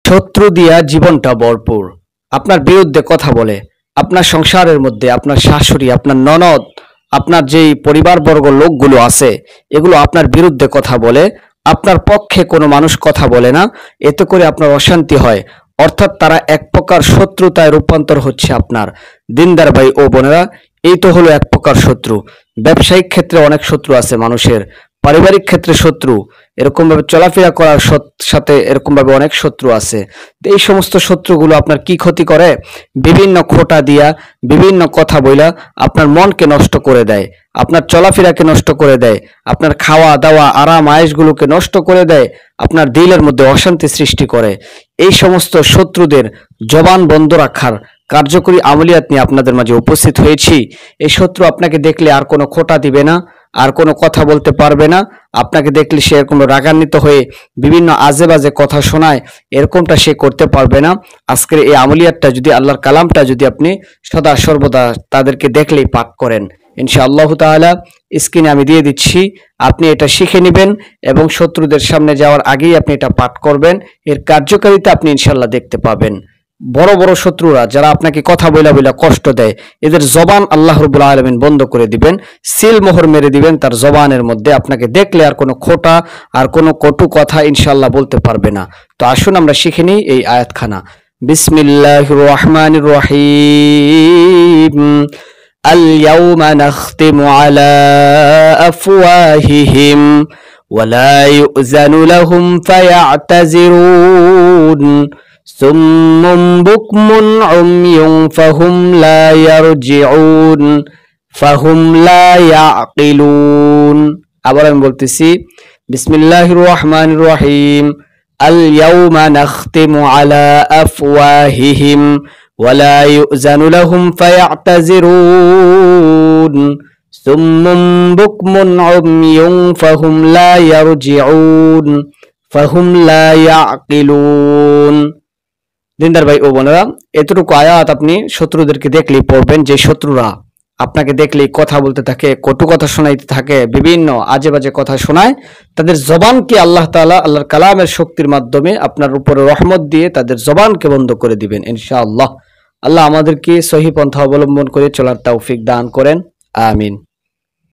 শত্রু দিয়া জীবনটা ভরপুর। আপনার বিরুদ্ধে কথা বলে, আপনার সংসারের মধ্যে আপনার শাশুড়ি, আপনার ননদ, আপনার যেই পরিবারবর্গ লোকগুলো আছে, এগুলো আপনার বিরুদ্ধে কথা বলে, আপনার পক্ষে কোনো মানুষ কথা বলে না। এতে করে আপনার অশান্তি হয়, অর্থাৎ তারা এক প্রকার শত্রুতায় রূপান্তর হচ্ছে আপনার। দিনদার ভাই ও বোনেরা, এই তো হলো এক প্রকার শত্রু। ব্যবসায়িক ক্ষেত্রে অনেক শত্রু আছে মানুষের, পারিবারিক ক্ষেত্রে শত্রু, এরকম ভাবে চলাফেরা করার সাথে এরকম ভাবে অনেক শত্রু আছে। তো এই সমস্ত শত্রুগুলো আপনার কি ক্ষতি করে? বিভিন্ন খোঁটা দিয়া, বিভিন্ন কথা বইলা আপনার মনকে নষ্ট করে দেয়, আপনার চলাফেরাকে নষ্ট করে দেয়, আপনার খাওয়া দাওয়া আরাম আয়েশগুলোকে নষ্ট করে দেয়, আপনার দিলের মধ্যে অশান্তি সৃষ্টি করে। এই সমস্ত শত্রুদের জবান বন্ধ রাখার কার্যকরী আমলিয়াত নিয়ে আপনাদের মাঝে উপস্থিত হয়েছি। এই শত্রু আপনাকে দেখলে আর কোনো খোঁটা দিবে না, আর কোনো কথা বলতে পারবে না। আপনাকে দেখলে সে এরকম রাগান্বিত হয়ে বিভিন্ন আজে বাজে কথা শোনায়, এরকমটা সে করতে পারবে না। আজকের এই আমলিয়াতটা যদি, আল্লাহর কালামটা যদি আপনি সদা সর্বদা তাদেরকে দেখলেই পাঠ করেন, ইনশাআল্লাহ তাআলা স্ক্রিনে আমি দিয়ে দিচ্ছি, আপনি এটা শিখে নেবেন এবং শত্রুদের সামনে যাওয়ার আগেই আপনি এটা পাঠ করবেন। এর কার্যকারিতা আপনি ইনশাআল্লাহ দেখতে পাবেন। বড় বড় শত্রুরা যারা আপনাকে কথা বইলা বইলা কষ্ট দেয়, এদের জবান আল্লাহ রাব্বুল আলামিন বন্ধ করে দিবেন, সিল মোহর মেরে দিবেন তার জবানের মধ্যে। আপনাকে দেখলে আর কোনো খোঁটা, আর কোনো কটু কথা ইনশাআল্লাহ বলতে পারবে না। তো আসুন আমরা শিখে নিই এই আয়াতখানা। বিসমিল্লাহির রহমানির রহিম। আল ইয়াউমা নাখতিমু আলা আফওয়াহিহিম ওয়া লা ইউযানু লাহুম ফায়া'তাযিরুন সুম্মুম বুকমুন উময়ুন ফাহুম লা ইয়াকিলুন। আবার আমি বলতেছি, বিসমিল্লাহির রহমানির রহিম। আল ইয়াউমা নাখতিমু আলা আফওয়াহিহিম ওয়া লা ইউযানু লাহুম ফায়া'তাযিরুন সুম্মুম বুকমুন উময়ুন ফাহুম লা ইয়াকিলুন। দিনদার ভাই ও বোনেরা, এতটুকু আয়াত আপনি শত্রুদেরকে দেখলেই পড়বেন। যে শত্রুরা আপনাকে দেখলেই কথা বলতে থাকে, কটু কথা শোনাইতে থাকে, বিভিন্ন আজে বাজে কথা শোনায়, তাদের জবানকে আল্লাহ তাআলা আল্লাহর কালামের শক্তির মাধ্যমে আপনার উপরে রহমত দিয়ে তাদের জবানকে বন্ধ করে দিবেন ইনশাআল্লাহ। আল্লাহ আমাদেরকে সহিহ পন্থা অবলম্বন করে চলার তৌফিক দান করেন, আমিন।